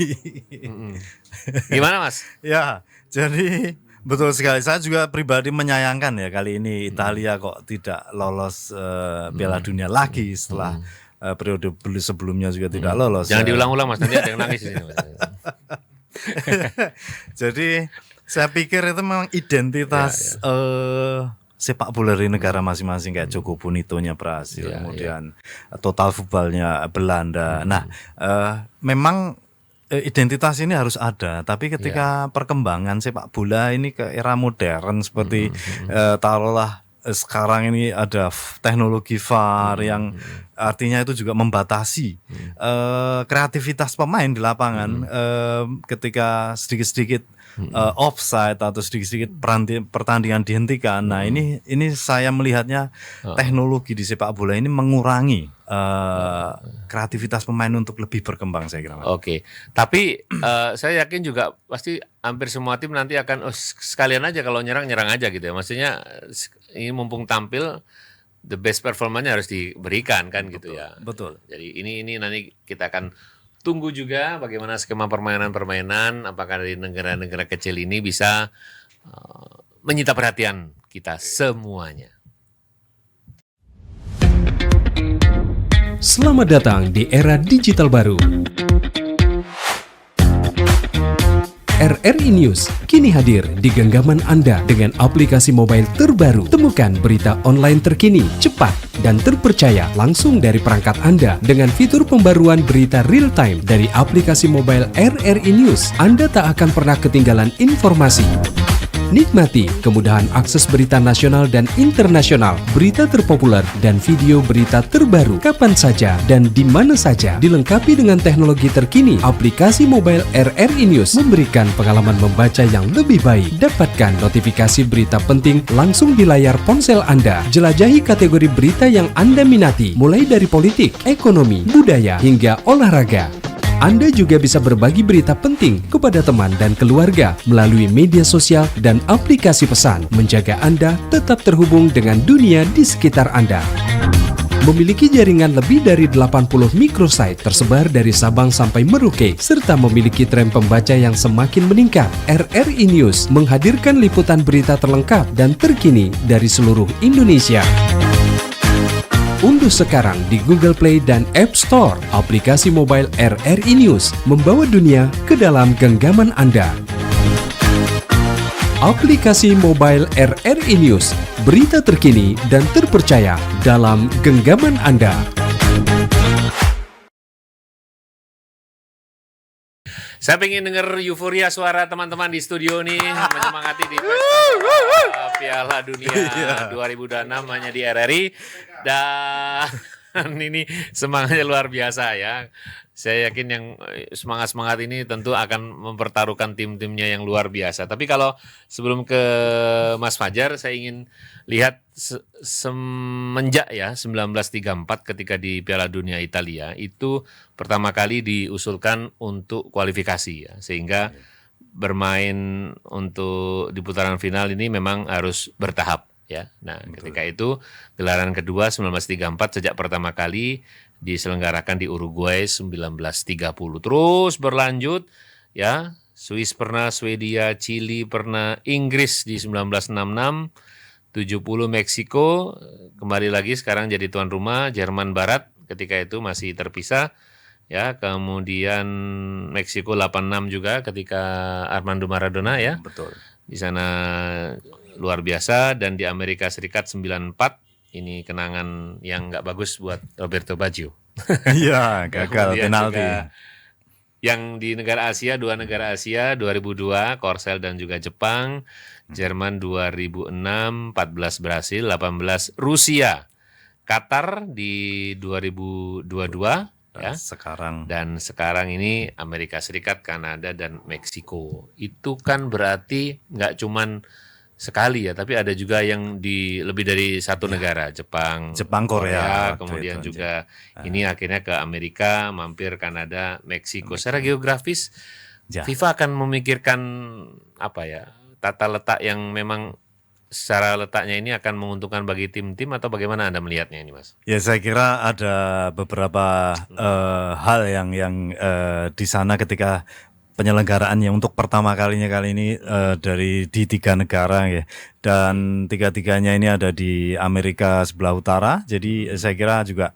Gimana Mas? Ya, jadi betul sekali. Saya juga pribadi menyayangkan ya kali ini Italia kok tidak lolos Piala Dunia lagi setelah periode sebelumnya juga tidak lolos. Jangan diulang-ulang Mas, nanti ada yang nangis di sini Mas. Jadi saya pikir itu memang identitas sepak bola di negara masing-masing, kayak Joko Bonitonya Brasil, kemudian Total Footballnya Belanda. Nah, memang identitas ini harus ada, tapi ketika perkembangan sepak bola ini ke era modern seperti taruhlah sekarang ini ada teknologi VAR yang artinya itu juga membatasi kreativitas pemain di lapangan ketika sedikit-sedikit offside atau sedikit-sedikit pertandingan dihentikan. Nah, ini saya melihatnya teknologi di sepak bola ini mengurangi kreativitas pemain untuk lebih berkembang, saya kira. Oke, tapi saya yakin juga pasti hampir semua tim nanti akan sekalian aja kalau nyerang aja gitu ya. Maksudnya ini mumpung tampil the best performanya harus diberikan kan, gitu ya. Betul. Jadi ini nanti kita akan tunggu juga bagaimana skema permainan apakah dari negara-negara kecil ini bisa menyita perhatian kita semuanya. Selamat datang di era digital baru. RRI News kini hadir di genggaman Anda dengan aplikasi mobile terbaru. Temukan berita online terkini, cepat, dan terpercaya langsung dari perangkat Anda dengan fitur pembaruan berita real time dari aplikasi mobile RRI News. Anda tak akan pernah ketinggalan informasi. Nikmati kemudahan akses berita nasional dan internasional, berita terpopuler, dan video berita terbaru kapan saja dan di mana saja. Dilengkapi dengan teknologi terkini, aplikasi mobile RRI News memberikan pengalaman membaca yang lebih baik. Dapatkan notifikasi berita penting langsung di layar ponsel Anda. Jelajahi kategori berita yang Anda minati, mulai dari politik, ekonomi, budaya, hingga olahraga. Anda juga bisa berbagi berita penting kepada teman dan keluarga melalui media sosial dan aplikasi pesan, menjaga Anda tetap terhubung dengan dunia di sekitar Anda. Memiliki jaringan lebih dari 80 microsite tersebar dari Sabang sampai Merauke, serta memiliki tren pembaca yang semakin meningkat. RRI News menghadirkan liputan berita terlengkap dan terkini dari seluruh Indonesia. Unduh sekarang di Google Play dan App Store aplikasi mobile RRI News, membawa dunia ke dalam genggaman Anda. Aplikasi mobile RRI News, berita terkini dan terpercaya dalam genggaman Anda. Saya pengen denger euforia suara teman-teman di studio nih menyemangati di pesta Piala Dunia 2026 hanya di RRI, dan ini semangatnya luar biasa ya. Saya yakin yang semangat-semangat ini tentu akan mempertaruhkan tim-timnya yang luar biasa. Tapi kalau sebelum ke Mas Fajar, saya ingin lihat semenjak ya 1934 ketika di Piala Dunia Italia itu pertama kali diusulkan untuk kualifikasi ya, sehingga bermain untuk di putaran final ini memang harus bertahap ya. Nah, ketika itu gelaran kedua 1934 sejak pertama kali diselenggarakan di Uruguay 1930, terus berlanjut ya. Swiss pernah, Swedia, Chili pernah, Inggris di 1966, 70 Meksiko, kembali lagi sekarang jadi tuan rumah, Jerman Barat ketika itu masih terpisah ya, kemudian Meksiko 86 juga ketika Armando Maradona ya. Betul. Di sana luar biasa, dan di Amerika Serikat 94 ini kenangan yang nggak bagus buat Roberto Baggio. Iya, gagal Kemudian penalti. juga Yang di negara Asia, 2 negara Asia 2002 Korsel dan juga Jepang, Jerman 2006, 14 Brasil, 18 Rusia, Qatar di 2022 ya. Dan sekarang ini Amerika Serikat, Kanada dan Meksiko. Itu kan berarti nggak cuman sekali ya, tapi ada juga yang di lebih dari satu negara, Jepang, Korea, kemudian juga ini akhirnya ke Amerika, mampir Kanada, Meksiko. Secara geografis, FIFA akan memikirkan apa ya, tata letak yang memang secara letaknya ini akan menguntungkan bagi tim-tim atau bagaimana Anda melihatnya ini, Mas? Ya, saya kira ada beberapa hal yang di sana ketika penyelenggaraannya untuk pertama kalinya kali ini di 3 negara ya, dan 3-tiganya ini ada di Amerika sebelah utara. Jadi saya kira juga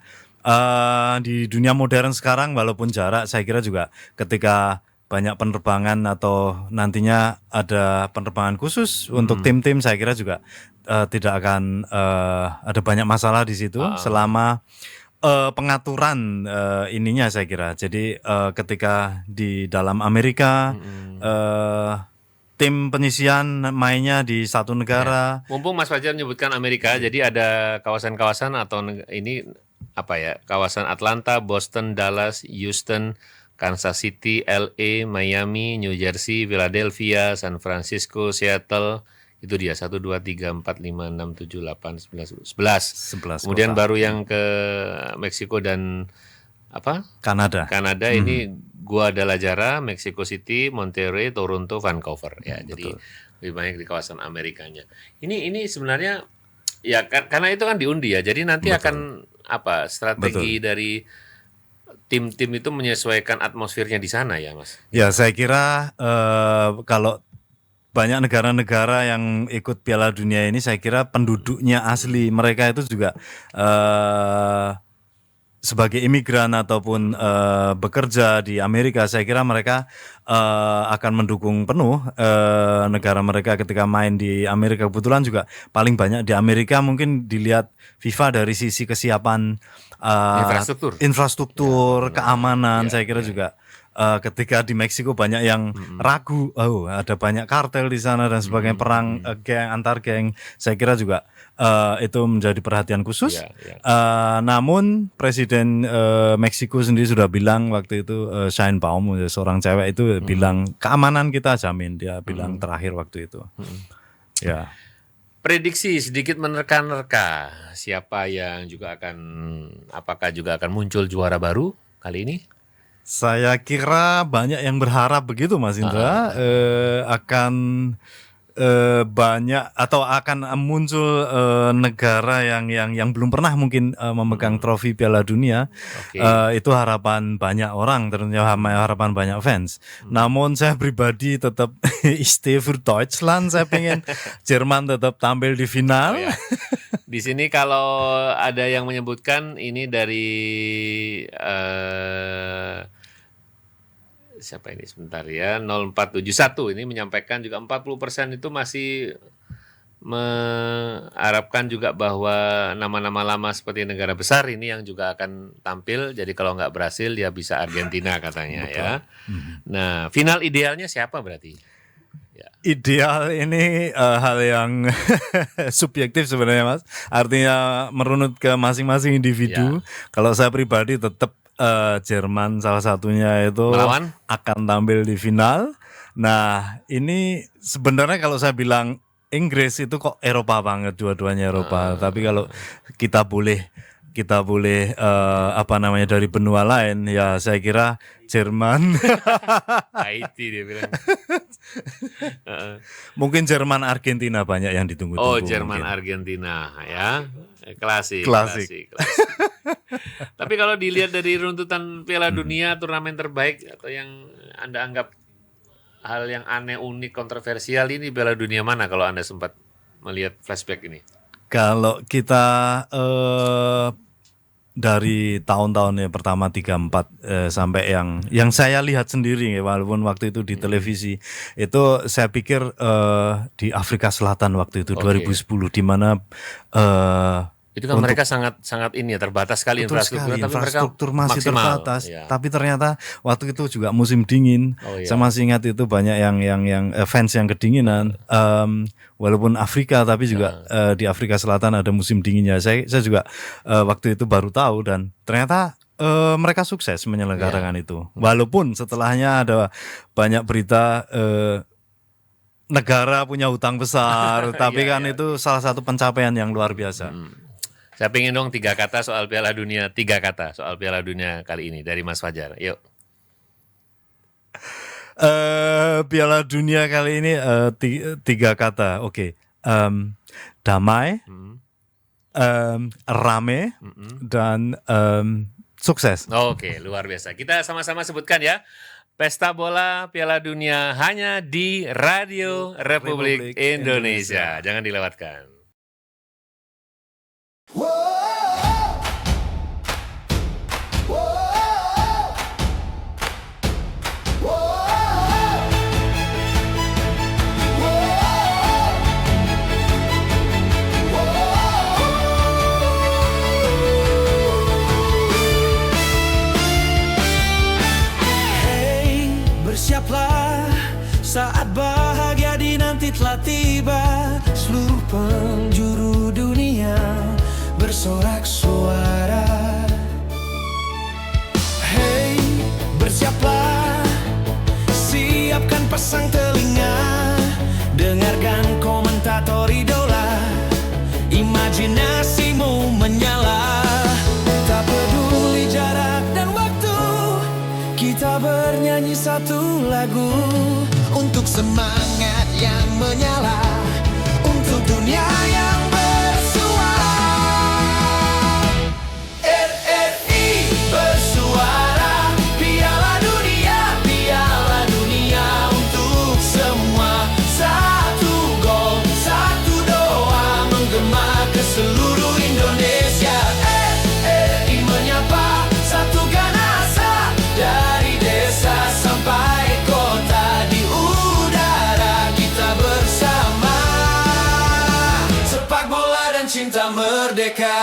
di dunia modern sekarang, walaupun jarak, saya kira juga ketika banyak penerbangan atau nantinya ada penerbangan khusus untuk tim-tim, saya kira juga tidak akan ada banyak masalah di situ selama pengaturan ininya, saya kira. Jadi ketika di dalam Amerika tim penyisian mainnya di satu negara. Mumpung Mas Fajar menyebutkan Amerika, jadi ada kawasan-kawasan atau ini apa ya, kawasan Atlanta, Boston, Dallas, Houston, Kansas City, LA, Miami, New Jersey, Philadelphia, San Francisco, Seattle. Itu dia 1, 2, 3, 4, 5, 6, 7, 8, 11. Kemudian kota. baru yang ke Meksiko dan Kanada. Ini Guadalajara, Mexico City, Monterrey, Toronto, Vancouver ya. Jadi lebih banyak di kawasan Amerikanya. Ini sebenarnya ya karena itu kan diundi ya. Jadi nanti akan strategi dari tim-tim itu menyesuaikan atmosfernya di sana ya, Mas? Ya, saya kira kalau banyak negara-negara yang ikut Piala Dunia ini, saya kira penduduknya asli mereka itu juga sebagai imigran ataupun bekerja di Amerika, saya kira mereka akan mendukung penuh negara mereka ketika main di Amerika. Kebetulan juga paling banyak di Amerika mungkin dilihat FIFA dari sisi kesiapan infrastruktur, keamanan. Saya kira juga ketika di Meksiko banyak yang ragu, ada banyak kartel di sana dan sebagainya, perang geng antar geng. Saya kira juga itu menjadi perhatian khusus. Namun Presiden Meksiko sendiri sudah bilang waktu itu, Sheinbaum, seorang cewek itu bilang keamanan kita jamin. Dia bilang terakhir waktu itu. Ya. Prediksi sedikit menerka-nerka siapa yang juga apakah juga akan muncul juara baru kali ini? Saya kira banyak yang berharap begitu, Mas Indra, akan banyak atau akan muncul negara yang belum pernah mungkin memegang trofi Piala Dunia. Itu harapan banyak orang, tentunya harapan banyak fans. Namun saya pribadi tetap ich für Deutschland. Saya pengen Jerman tetap tampil di final. Di sini kalau ada yang menyebutkan ini dari siapa ini sebentar ya, 0471 ini menyampaikan juga 40% itu masih mengharapkan juga bahwa nama-nama lama seperti negara besar ini yang juga akan tampil. Jadi kalau nggak Brasil ya bisa Argentina katanya. Ya. Nah, final idealnya siapa berarti? Ya. Ideal ini hal yang subjektif sebenarnya, Mas. Artinya merunut ke masing-masing individu. Kalau saya pribadi tetap Jerman salah satunya itu melawan akan tampil di final. Nah, ini sebenarnya kalau saya bilang Inggris itu kok Eropa banget, dua-duanya Eropa. Tapi kalau kita boleh dari benua lain, ya saya kira Jerman. Haiti dia bilang. Mungkin Jerman Argentina banyak yang ditunggu-tunggu. Oh, Jerman Argentina ya. Klasik. Tapi kalau dilihat dari runtutan Piala Dunia, turnamen terbaik atau yang Anda anggap hal yang aneh, unik, kontroversial ini Piala Dunia mana kalau Anda sempat melihat flashback ini? Kalau kita dari tahun-tahun yang pertama 34 sampai yang saya lihat sendiri ya, walaupun waktu itu di televisi, itu saya pikir di Afrika Selatan waktu itu 2010 di mana Itu kan mereka sangat ini ya, terbatas sekali Betul infrastruktur, sekali, tapi mereka infrastruktur masih maksimal. terbatas. Ya. Tapi ternyata waktu itu juga musim dingin. Oh, iya. Saya masih ingat itu banyak yang fans yang kedinginan. Walaupun Afrika, tapi juga di Afrika Selatan ada musim dinginnya. Saya juga waktu itu baru tahu dan ternyata mereka sukses menyelenggarakan itu. Walaupun setelahnya ada banyak berita negara punya hutang besar, tapi kan itu salah satu pencapaian yang luar biasa. Saya pengen dong 3 kata soal Piala Dunia, 3 kata soal Piala Dunia kali ini dari Mas Fajar. Yuk. Piala Dunia kali ini 3 kata. Oke. Damai, rame, dan sukses. Oke, luar biasa. Kita sama-sama sebutkan ya. Pesta bola Piala Dunia hanya di Radio Republik Indonesia. Jangan dilewatkan. Bersiaplah, saat bahagia dinanti telah tiba. Seluruh penjuru dunia bersorak suara. Hey, bersiaplah, siapkan pasang telinga, dengarkan komentator idola, imajinasimu menyala. Tak peduli jarak dan waktu, kita bernyanyi satu lagu untuk semangat yang menyala, untuk dunia yang bersuara. RRI bersuara, Piala Dunia, Piala Dunia untuk semua. Satu gol, satu doa menggema ke seluruh Indonesia. RRI menyapa, satukan asa dari desa sampai kota, di udara kita bersama. Sepak bola dan cinta merdeka,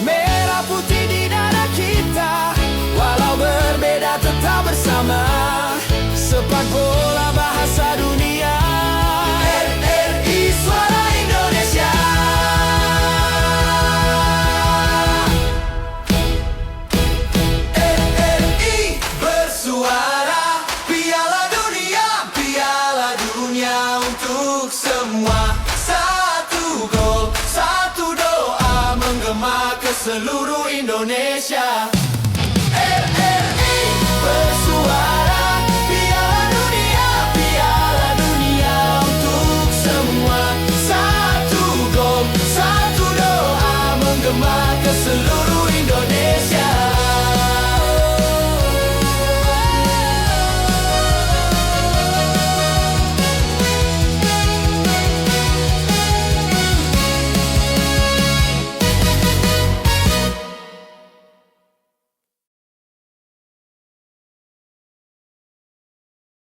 merah putih di dada kita, walau berbeda tetap bersama. Sepak bola bahasa dunia, RRI suara Indonesia. RRI bersuara, Piala Dunia, Piala Dunia untuk semua. Satu gol, satu doa menggema ke seluruh Indonesia.